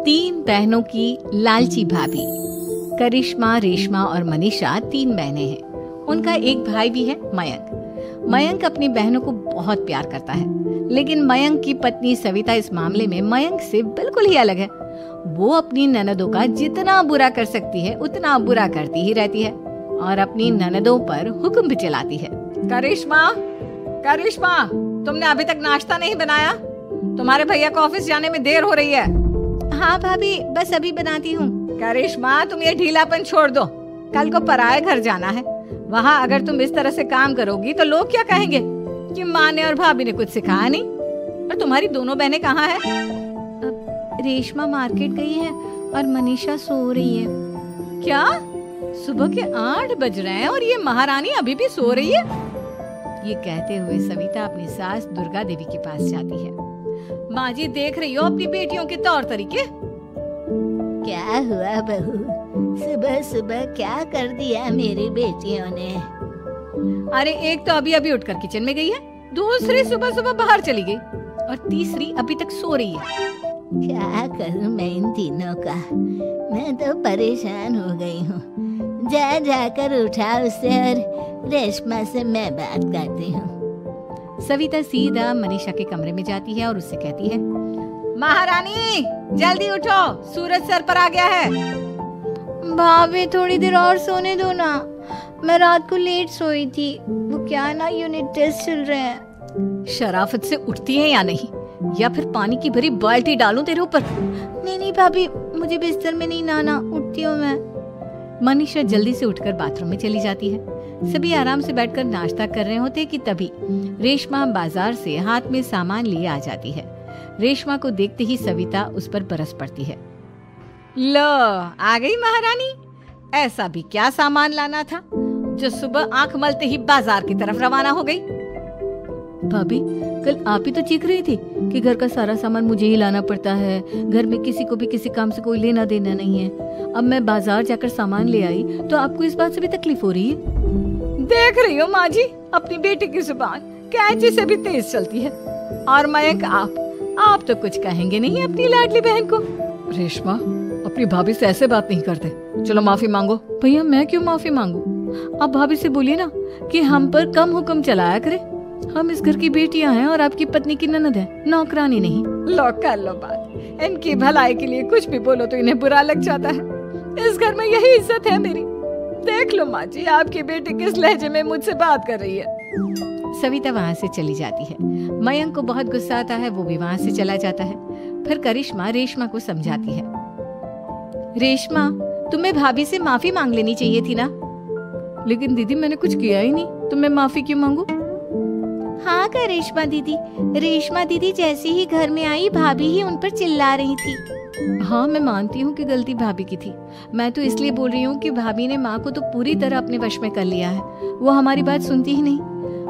तीन बहनों की लालची भाभी। करिश्मा, रेशमा और मनीषा तीन बहनें हैं। उनका एक भाई भी है, मयंक। मयंक अपनी बहनों को बहुत प्यार करता है, लेकिन मयंक की पत्नी सविता इस मामले में मयंक से बिल्कुल ही अलग है। वो अपनी ननदों का जितना बुरा कर सकती है उतना बुरा करती ही रहती है और अपनी ननदों पर हुक्म भी चलाती है। करिश्मा, करिश्मा, तुमने अभी तक नाश्ता नहीं बनाया? तुम्हारे भैया को ऑफिस जाने में देर हो रही है। हाँ भाभी, बस अभी बनाती हूँ। करिश्मा, तुम ये ढीलापन छोड़ दो। कल को पराये घर जाना है। वहाँ अगर तुम इस तरह से काम करोगी तो लोग क्या कहेंगे कि माँ ने और भाभी ने कुछ सिखाया नहीं। और तुम्हारी दोनों बहनें कहाँ हैं? रेशमा मार्केट गई है और मनीषा सो रही है। क्या? सुबह के 8 बज रहे हैं और ये महारानी अभी भी सो रही है? ये कहते हुए सविता अपनी सास दुर्गा देवी के पास जाती है। माँ जी, देख रही हो अपनी बेटियों के तौर तरीके? क्या हुआ बहू, सुबह सुबह क्या कर दिया मेरी बेटियों ने? अरे एक तो अभी अभी उठकर किचन में गई है, दूसरी सुबह सुबह बाहर चली गई और तीसरी अभी तक सो रही है। क्या करूं मैं इन तीनों का? मैं तो परेशान हो गई हूँ। जा जाकर उठा उसे और रेशमा से मैं बात करती हूँ। सविता सीधा मनीषा के कमरे में जाती है और उससे कहती है, महारानी जल्दी उठो, सूरज सर पर आ गया है। भाभी थोड़ी देर और सोने दो ना, मैं रात को लेट सोई थी। वो क्या ना, यूनिट टेस्ट चल रहे हैं। शराफत से उठती है या नहीं, या फिर पानी की भरी बाल्टी डालूं तेरे ऊपर? नहीं नहीं भाभी, मुझे बिस्तर में नहीं नहाना, उठती हूँ मैं। मनीषा जल्दी से उठकर बाथरूम में चली जाती है। सभी आराम से बैठकर नाश्ता कर रहे होते कि तभी रेशमा बाजार से हाथ में सामान लिए आ जाती है। रेशमा को देखते ही सविता उस पर बरस पड़ती है। लो, आ गई महारानी। ऐसा भी क्या सामान लाना था जो सुबह आंख मलते ही बाजार की तरफ रवाना हो गई? भाभी, कल आप ही तो चीख रही थी कि घर का सारा सामान मुझे ही लाना पड़ता है, घर में किसी को भी किसी काम से कोई लेना देना नहीं है। अब मैं बाजार जाकर सामान ले आई तो आपको इस बात से भी तकलीफ हो रही है? देख रही हो माँ जी, अपनी बेटी की जुबान कैंची से भी तेज चलती है। और मयंक, आप तो कुछ कहेंगे नहीं अपनी लाडली बहन को? रेशमा, अपनी भाभी से ऐसे बात नहीं करते। चलो माफी मांगो। भैया, मैं क्यों माफी मांगू? आप भाभी से बोलिए ना कि हम पर कम हुक्म चलाया करे। हम इस घर की बेटियां हैं और आपकी पत्नी की ननद है, नौकरानी नहीं। लो कर लो बात। इनकी भलाई के लिए कुछ भी बोलो तो इन्हें बुरा लग जाता है। इस घर में यही इज्जत है मेरी। देख लो माँ जी, आपकी बेटी किस लहजे में मुझसे बात कर रही है। सविता वहाँ से चली जाती है। मयंक को बहुत गुस्सा आता है, वो भी वहाँ से चला जाता है। फिर करिश्मा रेशमा को समझाती है, रेशमा, तुम्हें भाभी से माफी मांग लेनी चाहिए थी ना। लेकिन दीदी, मैंने कुछ किया ही नहीं, तो मैं माफी क्यों मांगू? हाँ करिश्मा दीदी, रेशमा दीदी जैसे ही घर में आई भाभी ही उन पर चिल्ला रही थी। हाँ, मैं मानती हूँ कि गलती भाभी की थी। मैं तो इसलिए बोल रही हूँ कि भाभी ने माँ को तो पूरी तरह अपने वश में कर लिया है। वो हमारी बात सुनती ही नहीं।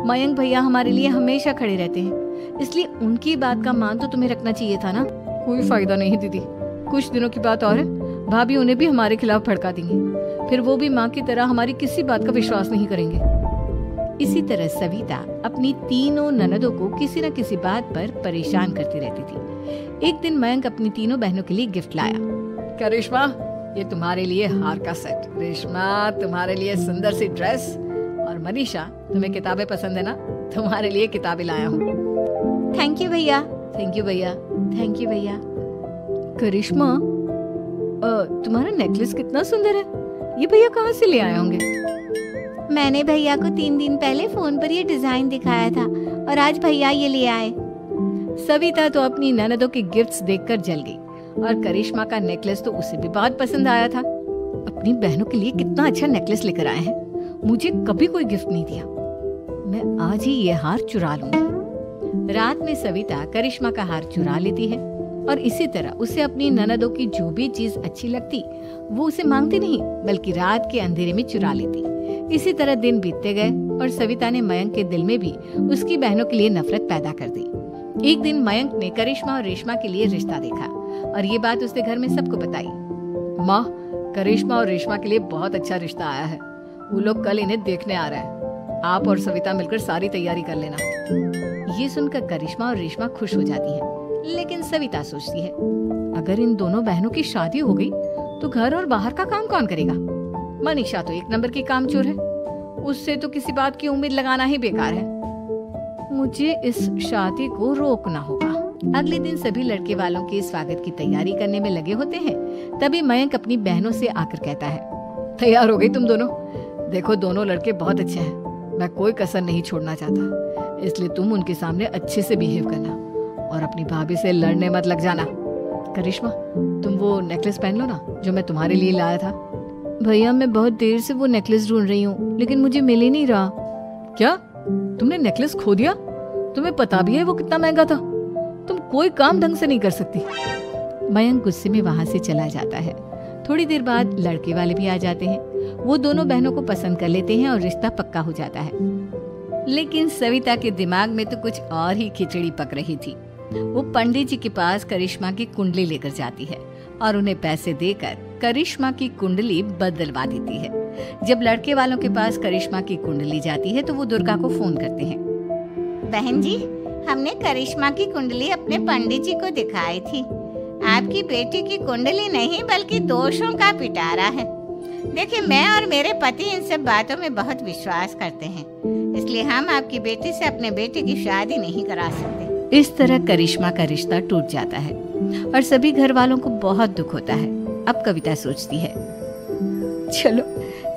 मयंक भैया हमारे लिए हमेशा खड़े रहते हैं, इसलिए उनकी बात का मान तो तुम्हें रखना चाहिए था ना। कोई फायदा नहीं दीदी, कुछ दिनों की बात और है, भाभी उन्हें भी हमारे खिलाफ भड़का देंगी। फिर वो भी माँ की तरह हमारी किसी बात का विश्वास नहीं करेंगे। इसी तरह सविता अपनी तीनों ननदों को किसी न किसी बात पर परेशान करती रहती थी। एक दिन मयंक अपनी तीनों बहनों के लिए गिफ्ट लाया। क्या रेशमा, ये तुम्हारे लिए हार का सेट। रेशमा, तुम्हारे लिए सुंदर सी ड्रेस। और मनीषा, तुम्हें किताबें पसंद है ना, तुम्हारे लिए किताबें लाया हूँ। थैंक यू भैया। थैंक यू भैया। थैंक यू भैया। करिश्मा, तुम्हारा नेकलेस कितना सुंदर है। ये भैया कहाँ से ले आए होंगे? मैंने भैया को 3 दिन पहले फोन पर ये डिजाइन दिखाया था और आज भैया ये ले आए। सविता तो अपनी ननदों के गिफ्ट्स देखकर जल गई और करिश्मा का नेकलेस तो उसे भी बहुत पसंद आया था। अपनी बहनों के लिए कितना अच्छा नेकलेस लेकर आए हैं, मुझे कभी कोई गिफ्ट नहीं दिया। मैं आज ही ये हार चुरा लूंगी। रात में सविता करिश्मा का हार चुरा लेती है और इसी तरह उसे अपनी ननदों की जो भी चीज अच्छी लगती वो उसे मांगती नहीं, बल्कि रात के अंधेरे में चुरा लेती। इसी तरह दिन बीतते गए और सविता ने मयंक के दिल में भी उसकी बहनों के लिए नफरत पैदा कर दी। एक दिन मयंक ने करिश्मा और रेशमा के लिए रिश्ता देखा और ये बात उसने घर में सबको बताई। माँ, करिश्मा और रेशमा के लिए बहुत अच्छा रिश्ता आया है। वो लोग कल इन्हें देखने आ रहे हैं। आप और सविता मिलकर सारी तैयारी कर लेना। ये सुनकर करिश्मा और रेशमा खुश हो जाती हैं। लेकिन सविता सोचती है, अगर इन दोनों बहनों की शादी हो गई तो घर और बाहर का काम कौन करेगा? मनीषा तो एक नंबर की कामचोर है, उससे तो किसी बात की उम्मीद लगाना ही बेकार है। मुझे इस शादी को रोकना होगा। अगले दिन सभी लड़के वालों के स्वागत की तैयारी करने में लगे होते हैं। तभी मयंक अपनी बहनों से आकर कहता है, तैयार हो गई तुम दोनों? देखो दोनों लड़के बहुत अच्छे हैं, मैं कोई कसर नहीं छोड़ना चाहता, इसलिए तुम उनके सामने अच्छे से बिहेव करना और अपनी भाभी से लड़ने मत लग जाना। करिश्मा, तुम वो नेकलेस पहन लो ना जो मैं तुम्हारे लिए लाया था। भैया मैं बहुत देर से वो नेकलेस ढूंढ रही हूँ, लेकिन मुझे मिल ही नहीं रहा। क्या तुमने नेकलेस खो दिया? तुम्हें पता भी है वो कितना महंगा था? तुम कोई काम ढंग से नहीं कर सकती। मयंक गुस्से में वहां से चला जाता है। थोड़ी देर बाद लड़के वाले भी आ जाते हैं। वो दोनों बहनों को पसंद कर लेते हैं और रिश्ता पक्का हो जाता है। लेकिन सविता के दिमाग में तो कुछ और ही खिचड़ी पक रही थी। वो पंडित जी के पास करिश्मा की कुंडली लेकर जाती है और उन्हें पैसे देकर करिश्मा की कुंडली बदलवा देती है। जब लड़के वालों के पास करिश्मा की कुंडली जाती है तो वो दुर्गा को फोन करते हैं। बहन जी, हमने करिश्मा की कुंडली अपने पंडित जी को दिखाई थी। आपकी बेटी की कुंडली नहीं बल्कि दोषों का पिटारा है। देखिए, मैं और मेरे पति इन सब बातों में बहुत विश्वास करते हैं, इसलिए हम आपकी बेटी से अपने बेटे की शादी नहीं करा सकते। इस तरह करिश्मा का रिश्ता टूट जाता है और सभी घर वालों को बहुत दुख होता है। अब कविता सोचती है, चलो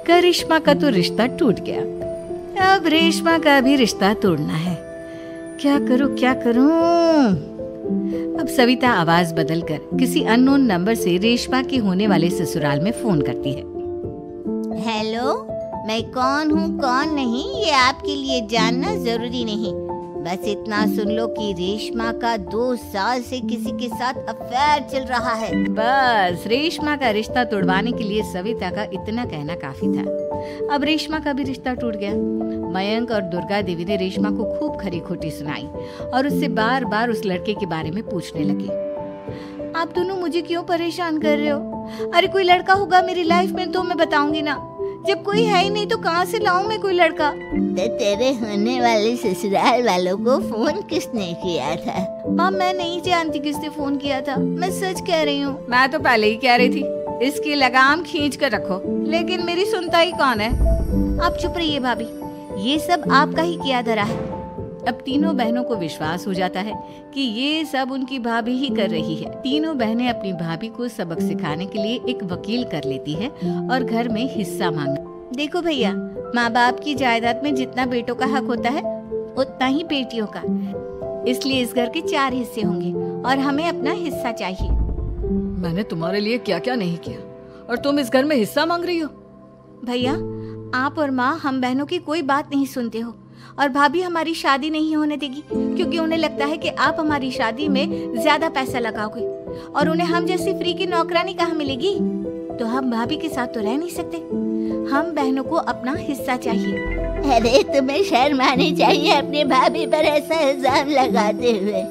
करिश्मा का तो रिश्ता टूट गया, अब रेशमा का भी रिश्ता तोड़ना है। क्या करूं? अब सविता आवाज बदलकर किसी अननोन नंबर से रेशमा के होने वाले ससुराल में फोन करती है। हेलो, मैं कौन हूँ कौन नहीं ये आपके लिए जानना जरूरी नहीं, बस इतना सुन लो कि रेशमा का 2 साल से किसी के साथ अफेयर चल रहा है। बस रेशमा का रिश्ता तोड़वाने के लिए सविता का इतना कहना काफी था। अब रेशमा का भी रिश्ता टूट गया। मयंक और दुर्गा देवी ने रेशमा को खूब खरी खोटी सुनाई और उससे बार बार उस लड़के के बारे में पूछने लगी। आप दोनों मुझे क्यों परेशान कर रहे हो? अरे कोई लड़का होगा मेरी लाइफ में तो मैं बताऊंगी ना, जब कोई है ही नहीं तो कहाँ से लाऊं मैं कोई लड़का? तो तेरे होने वाले ससुराल वालों को फोन किसने किया था? माँ, मैं नहीं जानती किसने फोन किया था, मैं सच कह रही हूँ। मैं तो पहले ही कह रही थी इसकी लगाम खींच कर रखो, लेकिन मेरी सुनता ही कौन है। आप चुप रहिए भाभी, ये सब आपका ही किया धरा है। अब तीनों बहनों को विश्वास हो जाता है कि ये सब उनकी भाभी ही कर रही है। तीनों बहनें अपनी भाभी को सबक सिखाने के लिए एक वकील कर लेती है और घर में हिस्सा मांग। देखो भैया, माँ बाप की जायदाद में जितना बेटों का हक होता है उतना ही बेटियों का, इसलिए इस घर के 4 हिस्से होंगे और हमें अपना हिस्सा चाहिए। मैंने तुम्हारे लिए क्या क्या नहीं किया और तुम इस घर में हिस्सा मांग रही हो? भैया, आप और माँ हम बहनों की कोई बात नहीं सुनते हो और भाभी हमारी शादी नहीं होने देगी क्योंकि उन्हें लगता है कि आप हमारी शादी में ज्यादा पैसा लगाओगे और उन्हें हम जैसी फ्री की नौकरानी कहाँ मिलेगी। तो हम भाभी के साथ तो रह नहीं सकते, हम बहनों को अपना हिस्सा चाहिए। अरे तुम्हें शर्म आनी चाहिए अपनी भाभी पर ऐसा इल्जाम लगाते हुए।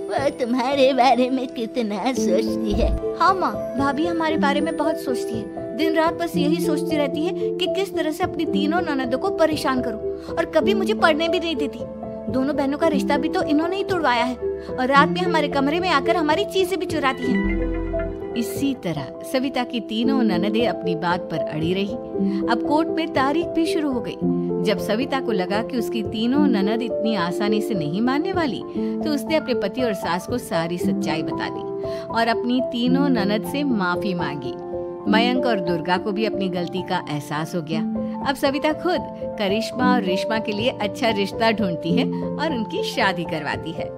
वो तुम्हारे बारे में कितना सोचती है। हाँ माँ, भाभी हमारे बारे में बहुत सोचती है, दिन रात बस यही सोचती रहती है कि किस तरह से अपनी तीनों ननदों को परेशान करूं और कभी मुझे पढ़ने भी नहीं देती। दोनों बहनों का रिश्ता भी तो इन्होंने ही तोड़वाया है और रात में हमारे कमरे में आकर हमारी चीजें भी चुराती हैं। इसी तरह सविता की तीनों ननदें अपनी बात पर अड़ी रही। अब कोर्ट में तारीख भी शुरू हो गई। जब सविता को लगा कि उसकी तीनों ननद इतनी आसानी से नहीं मानने वाली, तो उसने अपने पति और सास को सारी सच्चाई बता दी और अपनी तीनों ननद से माफी मांगी। मयंक और दुर्गा को भी अपनी गलती का एहसास हो गया। अब सविता खुद करिश्मा और रेशमा के लिए अच्छा रिश्ता ढूंढती है और उनकी शादी करवाती है।